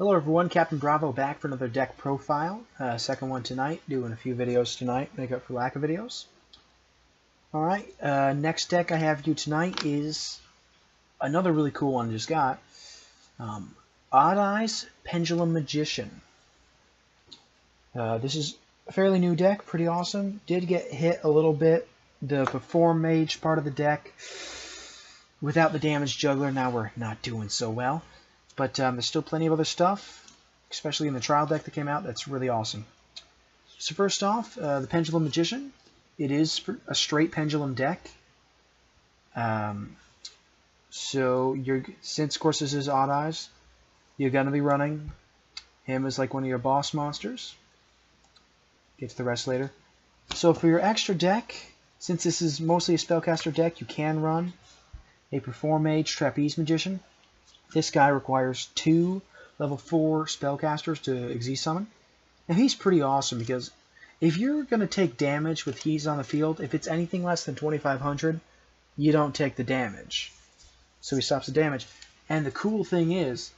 Hello everyone, Captain Bravo back for another deck profile. Second one tonight, doing a few videos tonight, make up for lack of videos. Alright, next deck I have you tonight is another really cool one I just got. Odd Eyes Pendulum Magician. This is a fairly new deck, pretty awesome. Did get hit a little bit, the Perform Mage part of the deck. Without the Damage Juggler, now we're not doing so well. But there's still plenty of other stuff, especially in the trial deck that came out, that's really awesome. So first off, the Pendulum Magician. It is a straight pendulum deck. Since of course this is Odd Eyes, you're going to be running him as like one of your boss monsters. Get to the rest later. So for your extra deck, since this is mostly a spellcaster deck, you can run a Perform Mage Trapeze Magician. This guy requires 2 level 4 spellcasters to Xyz summon. Now he's pretty awesome because if you're going to take damage with he's on the field, if it's anything less than 2500, you don't take the damage. So he stops the damage. And the cool thing is,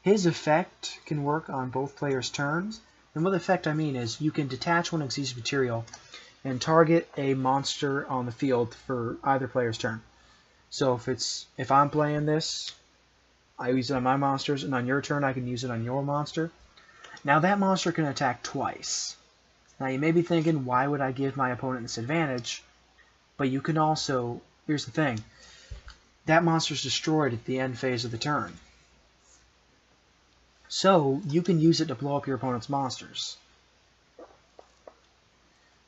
his effect can work on both players' turns. And what effect I mean is you can detach one Xyz material and target a monster on the field for either player's turn. So if I'm playing this, I use it on my monsters, and on your turn I can use it on your monster. Now that monster can attack twice. Now you may be thinking, why would I give my opponent this advantage? But you can also, here's the thing, that monster's destroyed at the end phase of the turn. So you can use it to blow up your opponent's monsters.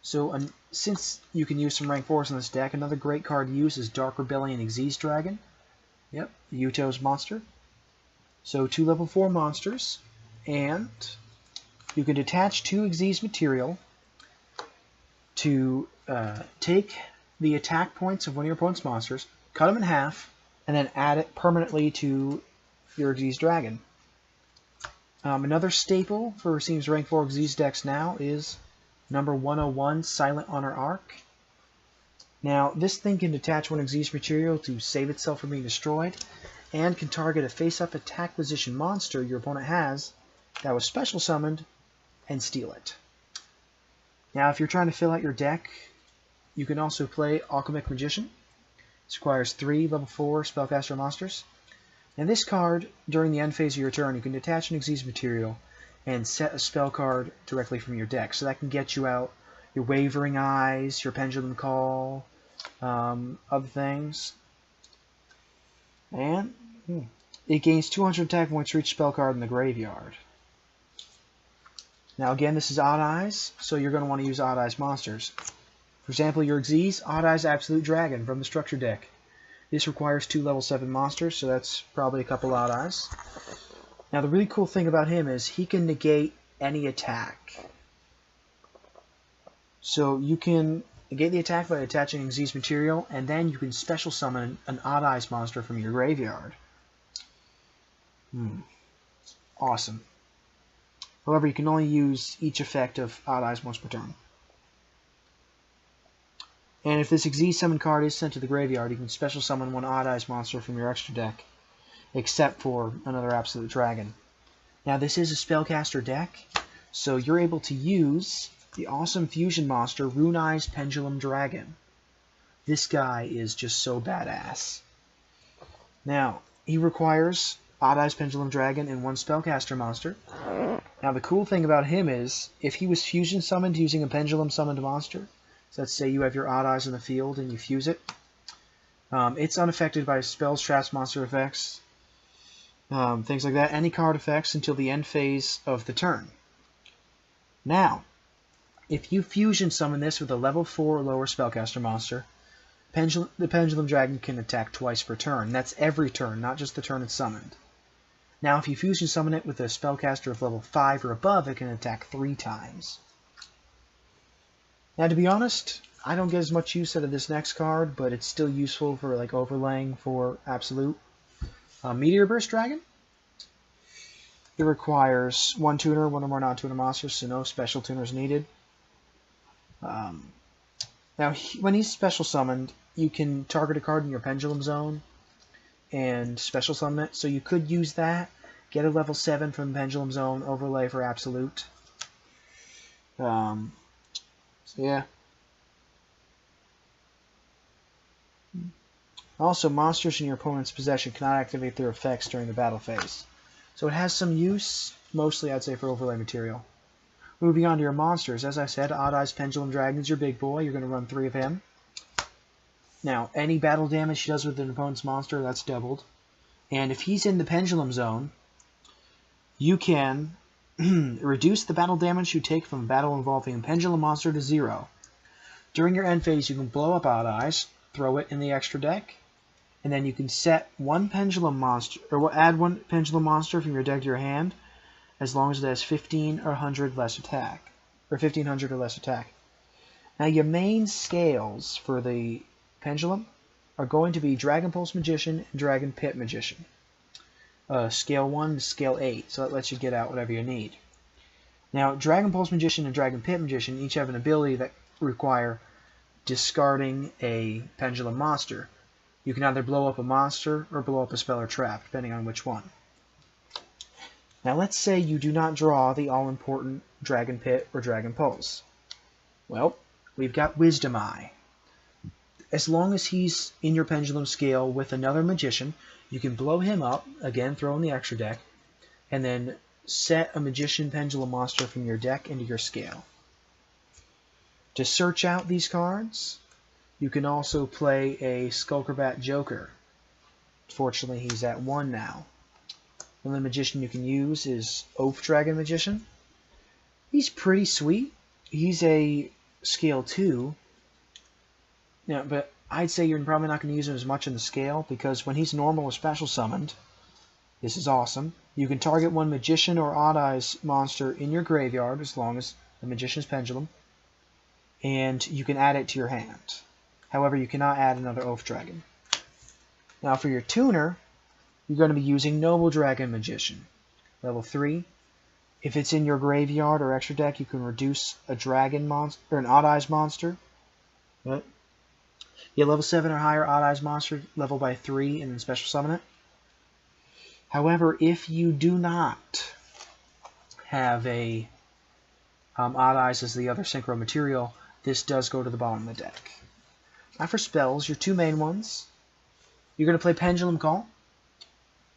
So since you can use some rank 4s in this deck, another great card to use is Dark Rebellion Xyz Dragon. Yep, Yugioh's monster. So 2 level 4 monsters, and you can detach 2 Xyz material to take the attack points of one of your opponent's monsters, cut them in half, and then add it permanently to your Xyz Dragon. Another staple for Seems rank 4 Xyz decks now is number 101, Silent Honor Arc. Now, this thing can detach one Xyz material to save itself from being destroyed, and can target a face-up attack position monster your opponent has that was special summoned and steal it. Now, if you're trying to fill out your deck, you can also play Alchemic Magician. This requires 3 level 4 spellcaster monsters. And this card, during the end phase of your turn, you can detach an Xyz material and set a spell card directly from your deck. So that can get you out your Wavering Eyes, your Pendulum Call, other things. And it gains 200 attack points for each spell card in the graveyard. Now again, this is Odd Eyes, so you're going to want to use Odd Eyes monsters. For example, your Xyz, Odd Eyes Absolute Dragon from the structure deck. This requires 2 level 7 monsters, so that's probably a couple Odd Eyes. Now the really cool thing about him is he can negate any attack. So you can negate the attack by attaching Xyz material, and then you can special summon an Odd Eyes monster from your graveyard. Awesome. However, you can only use each effect of Odd Eyes once per turn. And if this Xyz summon card is sent to the graveyard, you can special summon one Odd Eyes monster from your extra deck, except for another Absolute Dragon. Now this is a spellcaster deck, so you're able to use the awesome fusion monster Rune Eyes Pendulum Dragon. This guy is just so badass. Now, he requires Odd Eyes Pendulum Dragon and 1 spellcaster monster. Now the cool thing about him is, if he was fusion summoned using a pendulum summoned monster, so let's say you have your Odd Eyes in the field and you fuse it, it's unaffected by spells, traps, monster effects, things like that, any card effects until the end phase of the turn. Now, if you fusion summon this with a level 4 or lower spellcaster monster, the Pendulum Dragon can attack twice per turn. That's every turn, not just the turn it's summoned. Now, if you fusion summon it with a spellcaster of level 5 or above, it can attack 3 times. Now, to be honest, I don't get as much use out of this next card, but it's still useful for like overlaying for Absolute. Meteor Burst Dragon. It requires 1 tuner, 1 or more non-tuner monsters, so no special tuners needed. Now, when he's special summoned, you can target a card in your Pendulum Zone and special summon it, so you could use that Get a level 7 from Pendulum Zone overlay for Absolute. So yeah. Also, monsters in your opponent's possession cannot activate their effects during the battle phase. So it has some use, mostly I'd say for overlay material. Moving on to your monsters, as I said, Odd Eyes Pendulum Dragon's your big boy. You're going to run 3 of him. Now, any battle damage he does with an opponent's monster, that's doubled. And if he's in the Pendulum Zone, you can reduce the battle damage you take from a battle involving a Pendulum monster to 0. During your end phase, you can blow up Odd Eyes, throw it in the extra deck, and then you can set one Pendulum monster, or add one Pendulum monster from your deck to your hand, as long as it has 15 or 100 less attack, or 1500 or less attack. Now your main scales for the Pendulum are going to be Dragon Pulse Magician and Dragon Pit Magician. Scale 1 to Scale 8, so that lets you get out whatever you need. Now, Dragon Pulse Magician and Dragon Pit Magician each have an ability that require discarding a Pendulum monster. You can either blow up a monster or blow up a spell or trap, depending on which one. Now let's say you do not draw the all-important Dragon Pit or Dragon Pulse. Well, we've got Wisdom Eye. As long as he's in your Pendulum scale with another Magician, you can blow him up, again throw in the extra deck, and then set a Magician Pendulum monster from your deck into your scale. To search out these cards, you can also play a Skullcrabat Joker. Fortunately, he's at 1 now. And the Magician you can use is Oath Dragon Magician. He's pretty sweet. He's a scale 2. Yeah, but I'd say you're probably not going to use him as much in the scale, because when he's normal or special summoned, this is awesome. You can target one Magician or Odd Eyes monster in your graveyard, as long as the Magician's Pendulum, and you can add it to your hand. However, you cannot add another Oath Dragon. Now for your tuner, you're going to be using Noble Dragon Magician, level 3. If it's in your graveyard or extra deck, you can reduce a dragon monster or an Odd Eyes monster. But get level 7 or higher Odd Eyes monster level by 3 and then special summon it. However, if you do not have a Odd Eyes as the other synchro material, this does go to the bottom of the deck. Now for spells, your 2 main ones. You're going to play Pendulum Call.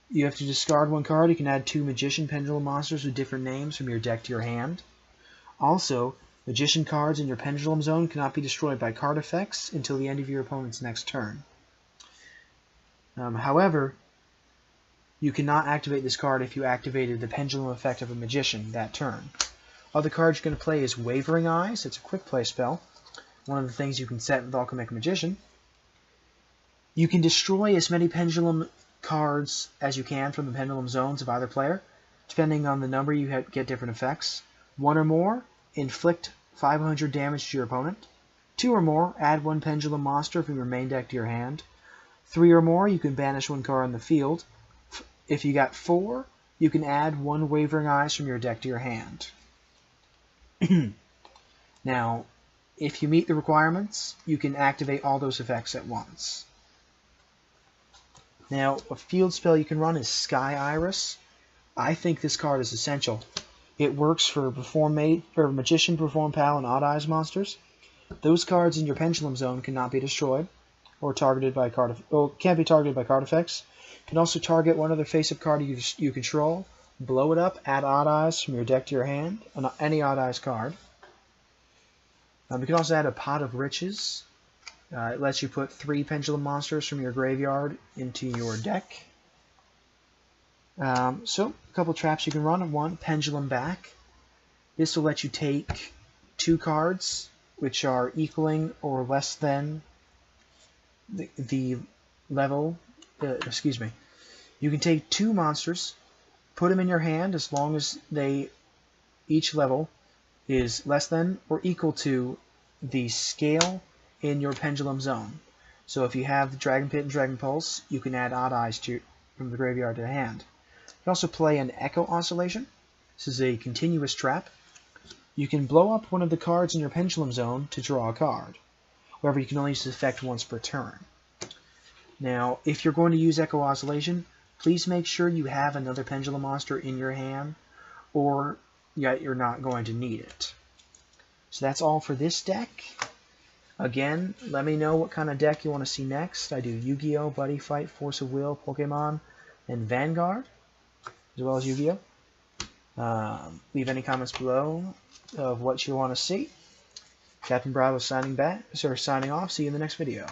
You have to discard 1 card. You can add 2 Magician Pendulum monsters with different names from your deck to your hand. Also, Magician cards in your Pendulum Zone cannot be destroyed by card effects until the end of your opponent's next turn. However, you cannot activate this card if you activated the Pendulum effect of a Magician that turn. Other cards you're going to play is Wavering Eyes. It's a quick play spell. One of the things you can set with Alchemic Magician. You can destroy as many Pendulum cards as you can from the Pendulum Zones of either player. Depending on the number, you get different effects. 1 or more, inflict 500 damage to your opponent. 2 or more, add 1 Pendulum monster from your main deck to your hand. 3 or more, you can banish 1 card on the field. If you got 4, you can add 1 Wavering Eyes from your deck to your hand. Now, if you meet the requirements, you can activate all those effects at once. Now, a field spell you can run is Sky Iris. I think this card is essential. It works for Magician, Perform Pal, and Odd Eyes monsters. Those cards in your Pendulum Zone cannot be destroyed or targeted by can't be targeted by card effects. You can also target one other face-up card you control, blow it up, add Odd Eyes from your deck to your hand, any Odd Eyes card. You can also add a Pot of Riches. It lets you put 3 Pendulum monsters from your graveyard into your deck. So, a couple traps you can run. 1, Pendulum Back. This will let you take 2 cards, which are equaling or less than the level. You can take 2 monsters, put them in your hand as long as each level is less than or equal to the scale in your Pendulum Zone. So if you have the Dragon Pit and Dragon Pulse, you can add Odd Eyes from the graveyard to the hand. You can also play an Echo Oscillation. This is a continuous trap. You can blow up one of the cards in your Pendulum Zone to draw a card. However, you can only use this effect once per turn. Now, if you're going to use Echo Oscillation, Please make sure you have another Pendulum monster in your hand, or you're not going to need it. So that's all for this deck. Again, let me know what kind of deck you want to see next. I do Yu-Gi-Oh!, Buddy Fight, Force of Will, Pokemon, and Vanguard, as well as Yu-Gi-Oh! Leave any comments below of what you want to see. Captain Bravo signing off. See you in the next video.